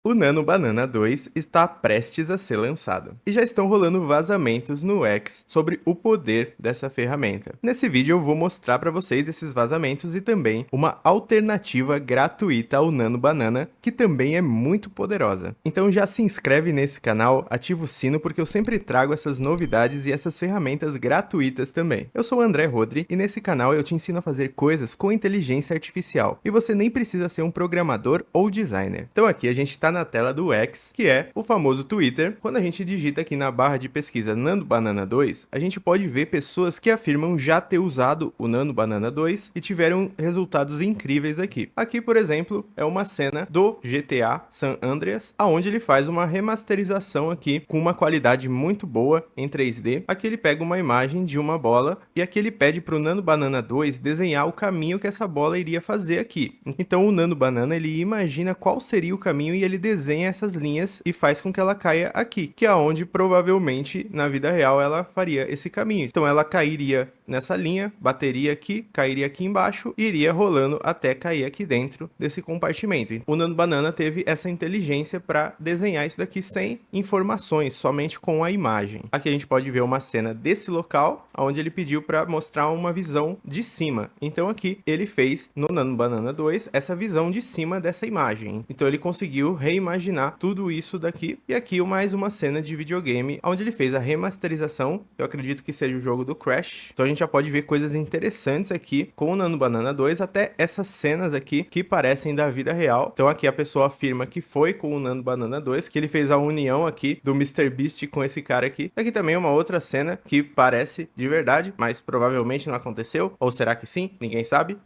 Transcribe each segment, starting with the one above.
O Nano Banana 2 está prestes a ser lançado, e já estão rolando vazamentos no X sobre o poder dessa ferramenta. Nesse vídeo eu vou mostrar para vocês esses vazamentos e também uma alternativa gratuita ao Nano Banana, que também é muito poderosa. Então já se inscreve nesse canal, ativa o sino porque eu sempre trago essas novidades e essas ferramentas gratuitas também. Eu sou o André Rodri e nesse canal eu te ensino a fazer coisas com inteligência artificial, e você nem precisa ser um programador ou designer. Então aqui a gente está na tela do X, que é o famoso Twitter. Quando a gente digita aqui na barra de pesquisa Nano Banana 2, a gente pode ver pessoas que afirmam já ter usado o Nano Banana 2 e tiveram resultados incríveis aqui. Aqui, por exemplo, é uma cena do GTA San Andreas, onde ele faz uma remasterização aqui com uma qualidade muito boa em 3D. Aqui ele pega uma imagem de uma bola e aqui ele pede para o Nano Banana 2 desenhar o caminho que essa bola iria fazer aqui. Então o Nano Banana ele imagina qual seria o caminho e ele desenha essas linhas e faz com que ela caia aqui, que é onde provavelmente na vida real ela faria esse caminho. Então ela cairia nessa linha, bateria aqui, cairia aqui embaixo e iria rolando até cair aqui dentro desse compartimento. O Nano Banana teve essa inteligência para desenhar isso daqui sem informações, somente com a imagem. Aqui a gente pode ver uma cena desse local, onde ele pediu para mostrar uma visão de cima. Então aqui ele fez no Nano Banana 2 essa visão de cima dessa imagem. Então ele conseguiu reimaginar tudo isso daqui. E aqui mais uma cena de videogame, onde ele fez a remasterização. Eu acredito que seja o jogo do Crash. Então a gente já pode ver coisas interessantes aqui com o Nano Banana 2, até essas cenas aqui que parecem da vida real. Então aqui a pessoa afirma que foi com o Nano Banana 2, que ele fez a união aqui do MrBeast com esse cara aqui. Aqui também uma outra cena que parece de verdade, mas provavelmente não aconteceu. Ou será que sim? Ninguém sabe.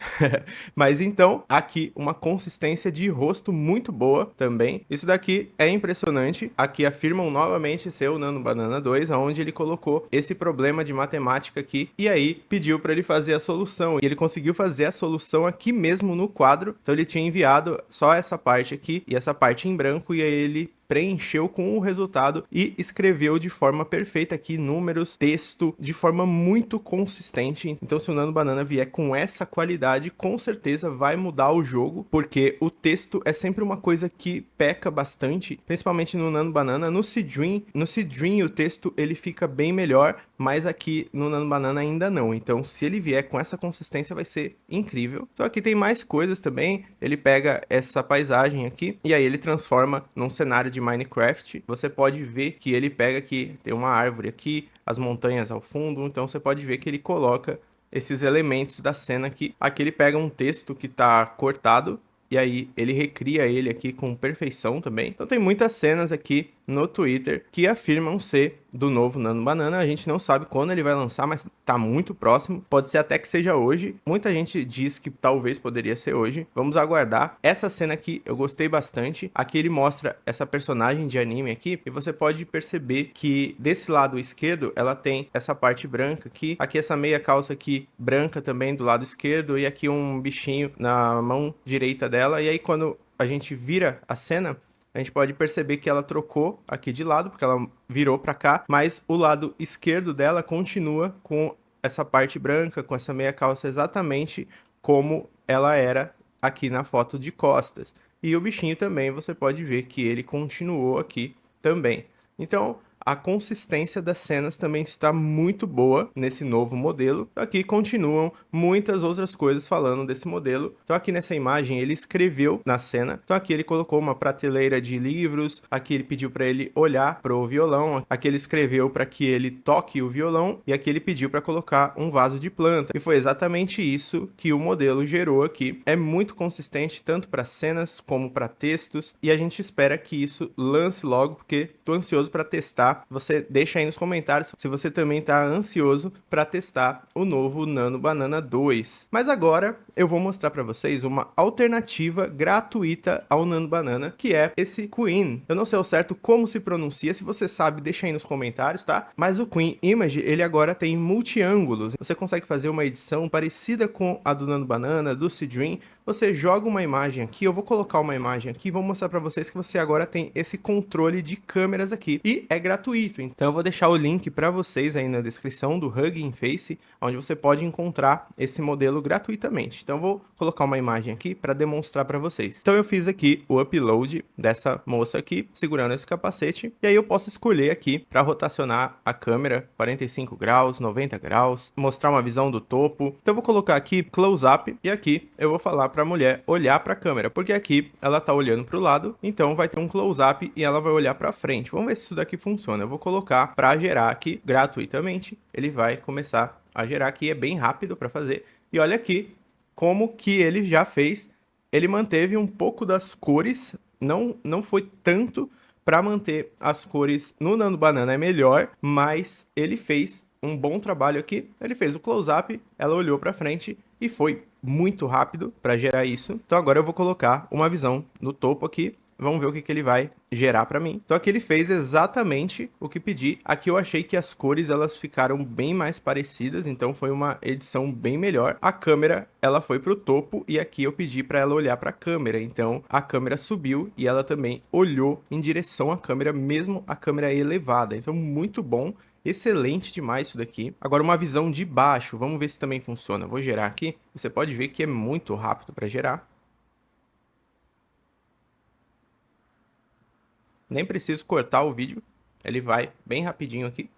Mas então, aqui uma consistência de rosto muito boa também. Isso daqui é impressionante. Aqui afirmam novamente ser o Nano Banana 2, onde ele colocou esse problema de matemática aqui e aí pediu para ele fazer a solução. E ele conseguiu fazer a solução aqui mesmo no quadro. Então ele tinha enviado só essa parte aqui e essa parte em branco, e aí ele preencheu com o resultado e escreveu de forma perfeita aqui números, texto, de forma muito consistente. Então se o Nano Banana vier com essa qualidade, com certeza vai mudar o jogo, porque o texto é sempre uma coisa que peca bastante, principalmente no Nano Banana. No Seedream o texto ele fica bem melhor, mas aqui no Nano Banana ainda não. Então se ele vier com essa consistência vai ser incrível. Então aqui tem mais coisas também. Ele pega essa paisagem aqui e aí ele transforma num cenário de Minecraft. Você pode ver que ele pega aqui, tem uma árvore aqui, as montanhas ao fundo, então você pode ver que ele coloca esses elementos da cena aqui. Aqui ele pega um texto que tá cortado e aí ele recria ele aqui com perfeição também. Então tem muitas cenas aqui no Twitter que afirmam ser do novo Nano Banana. A gente não sabe quando ele vai lançar, mas tá muito próximo. Pode ser até que seja hoje. Muita gente diz que talvez poderia ser hoje. Vamos aguardar. Essa cena aqui eu gostei bastante. Aqui ele mostra essa personagem de anime aqui e você pode perceber que desse lado esquerdo ela tem essa parte branca aqui. Aqui essa meia calça aqui branca também do lado esquerdo e aqui um bichinho na mão direita dela. E aí quando a gente vira a cena, a gente pode perceber que ela trocou aqui de lado, porque ela virou para cá, mas o lado esquerdo dela continua com essa parte branca, com essa meia calça exatamente como ela era aqui na foto de costas. E o bichinho também, você pode ver que ele continuou aqui também. Então, a consistência das cenas também está muito boa nesse novo modelo. Aqui continuam muitas outras coisas falando desse modelo. Então aqui nessa imagem ele escreveu na cena. Então aqui ele colocou uma prateleira de livros. Aqui ele pediu para ele olhar para o violão. Aqui ele escreveu para que ele toque o violão. E aqui ele pediu para colocar um vaso de planta. E foi exatamente isso que o modelo gerou aqui. É muito consistente tanto para cenas como para textos. E a gente espera que isso lance logo, porque tô ansioso para testar. Você deixa aí nos comentários se você também está ansioso para testar o novo Nano Banana 2. Mas agora eu vou mostrar para vocês uma alternativa gratuita ao Nano Banana, que é esse Queen. Eu não sei ao certo como se pronuncia, se você sabe, deixa aí nos comentários, tá? Mas o Queen Image, ele agora tem multi-ângulos. Você consegue fazer uma edição parecida com a do Nano Banana, do Seedream, você joga uma imagem aqui, eu vou colocar uma imagem aqui, vou mostrar para vocês que você agora tem esse controle de câmeras aqui, e é gratuito. Então eu vou deixar o link para vocês aí na descrição do Hugging Face, onde você pode encontrar esse modelo gratuitamente. Então eu vou colocar uma imagem aqui para demonstrar para vocês. Então eu fiz aqui o upload dessa moça aqui, segurando esse capacete, e aí eu posso escolher aqui para rotacionar a câmera 45 graus, 90 graus, mostrar uma visão do topo. Então eu vou colocar aqui close up, e aqui eu vou falar para a mulher olhar para a câmera, porque aqui ela tá olhando para o lado, então vai ter um close up e ela vai olhar para frente. Vamos ver se isso daqui funciona. Eu vou colocar para gerar aqui gratuitamente, ele vai começar a gerar aqui, é bem rápido para fazer. E olha aqui como que ele já fez, ele manteve um pouco das cores, não foi tanto para manter as cores no Nano Banana, é melhor, mas ele fez um bom trabalho aqui. Ele fez o close-up, ela olhou para frente e foi muito rápido para gerar isso. Então agora eu vou colocar uma visão no topo aqui. Vamos ver o que ele vai gerar para mim. Então aqui ele fez exatamente o que pedi. Aqui eu achei que as cores elas ficaram bem mais parecidas, então foi uma edição bem melhor. A câmera ela foi para o topo e aqui eu pedi para ela olhar para a câmera. Então a câmera subiu e ela também olhou em direção à câmera, mesmo a câmera elevada. Então muito bom. Excelente demais isso daqui. Agora uma visão de baixo, vamos ver se também funciona. Vou gerar aqui, você pode ver que é muito rápido para gerar. Nem preciso cortar o vídeo, ele vai bem rapidinho aqui.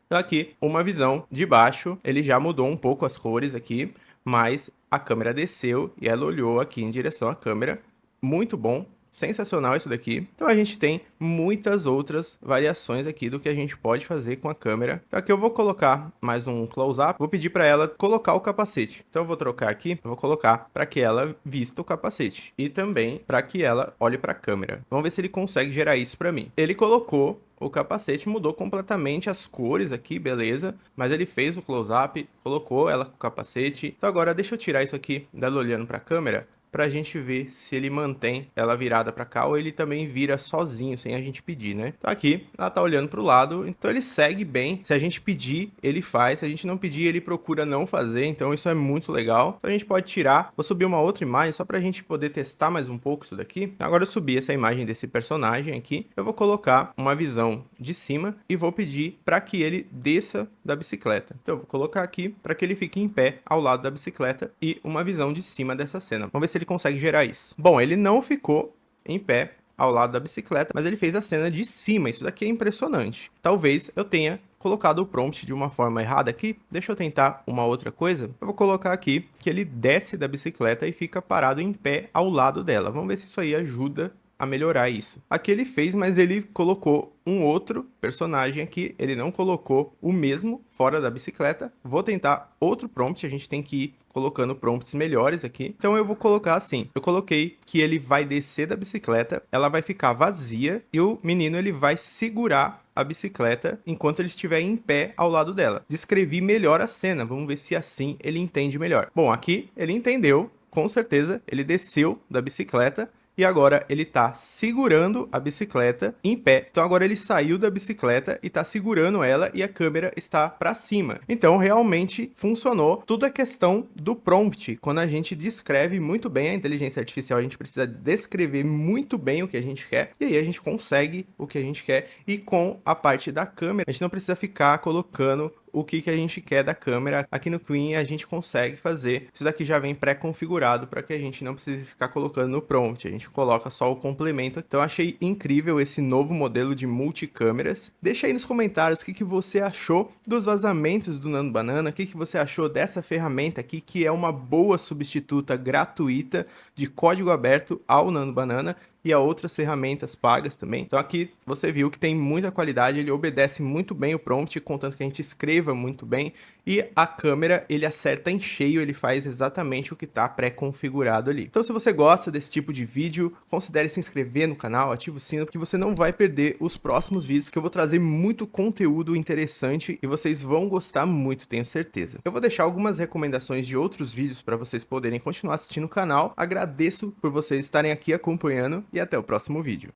Então aqui, uma visão de baixo, ele já mudou um pouco as cores aqui, mas a câmera desceu e ela olhou aqui em direção à câmera. Muito bom. Sensacional isso daqui. Então a gente tem muitas outras variações aqui do que a gente pode fazer com a câmera. Então aqui eu vou colocar mais um close-up. Vou pedir para ela colocar o capacete. Então eu vou trocar aqui, eu vou colocar para que ela vista o capacete e também para que ela olhe para a câmera. Vamos ver se ele consegue gerar isso para mim. Ele colocou o capacete, mudou completamente as cores aqui, beleza, mas ele fez o close-up, colocou ela com o capacete. Então agora deixa eu tirar isso aqui dela olhando para a câmera, pra gente ver se ele mantém ela virada pra cá ou ele também vira sozinho, sem a gente pedir, né? Então aqui, ela tá olhando pro lado, então ele segue bem. Se a gente pedir, ele faz. Se a gente não pedir, ele procura não fazer, então isso é muito legal. Então a gente pode tirar. Vou subir uma outra imagem só pra gente poder testar mais um pouco isso daqui. Agora eu subi essa imagem desse personagem aqui. Eu vou colocar uma visão de cima e vou pedir pra que ele desça da bicicleta. Então eu vou colocar aqui pra que ele fique em pé ao lado da bicicleta e uma visão de cima dessa cena. Vamos ver se ele consegue gerar isso. Bom, ele não ficou em pé ao lado da bicicleta, mas ele fez a cena de cima. Isso daqui é impressionante. Talvez eu tenha colocado o prompt de uma forma errada aqui. Deixa eu tentar uma outra coisa. Eu vou colocar aqui que ele desce da bicicleta e fica parado em pé ao lado dela. Vamos ver se isso aí ajuda a melhorar isso. Aqui ele fez, mas ele colocou um outro personagem aqui, ele não colocou o mesmo fora da bicicleta. Vou tentar outro prompt, a gente tem que ir colocando prompts melhores aqui. Então eu vou colocar assim, eu coloquei que ele vai descer da bicicleta, ela vai ficar vazia e o menino ele vai segurar a bicicleta enquanto ele estiver em pé ao lado dela. Descrevi melhor a cena, vamos ver se assim ele entende melhor. Bom, aqui ele entendeu, com certeza, ele desceu da bicicleta e agora ele tá segurando a bicicleta em pé. Então agora ele saiu da bicicleta e tá segurando ela e a câmera está para cima. Então realmente funcionou. Tudo é questão do prompt. Quando a gente descreve muito bem a inteligência artificial, a gente precisa descrever muito bem o que a gente quer e aí a gente consegue o que a gente quer. E com a parte da câmera, a gente não precisa ficar colocando o que a gente quer da câmera. Aqui no Queen a gente consegue fazer. Isso daqui já vem pré-configurado para que a gente não precise ficar colocando no prompt. A gente coloca só o complemento. Então achei incrível esse novo modelo de multicâmeras. Deixa aí nos comentários o que você achou dos vazamentos do Nano Banana, o que você achou dessa ferramenta aqui, que é uma boa substituta gratuita de código aberto ao Nano Banana e a outras ferramentas pagas também. Então aqui você viu que tem muita qualidade, ele obedece muito bem o prompt, contanto que a gente escreva muito bem, e a câmera ele acerta em cheio, ele faz exatamente o que está pré-configurado ali. Então se você gosta desse tipo de vídeo, considere se inscrever no canal, ativa o sino, porque você não vai perder os próximos vídeos, que eu vou trazer muito conteúdo interessante e vocês vão gostar muito, tenho certeza. Eu vou deixar algumas recomendações de outros vídeos para vocês poderem continuar assistindo o canal. Agradeço por vocês estarem aqui acompanhando e até o próximo vídeo.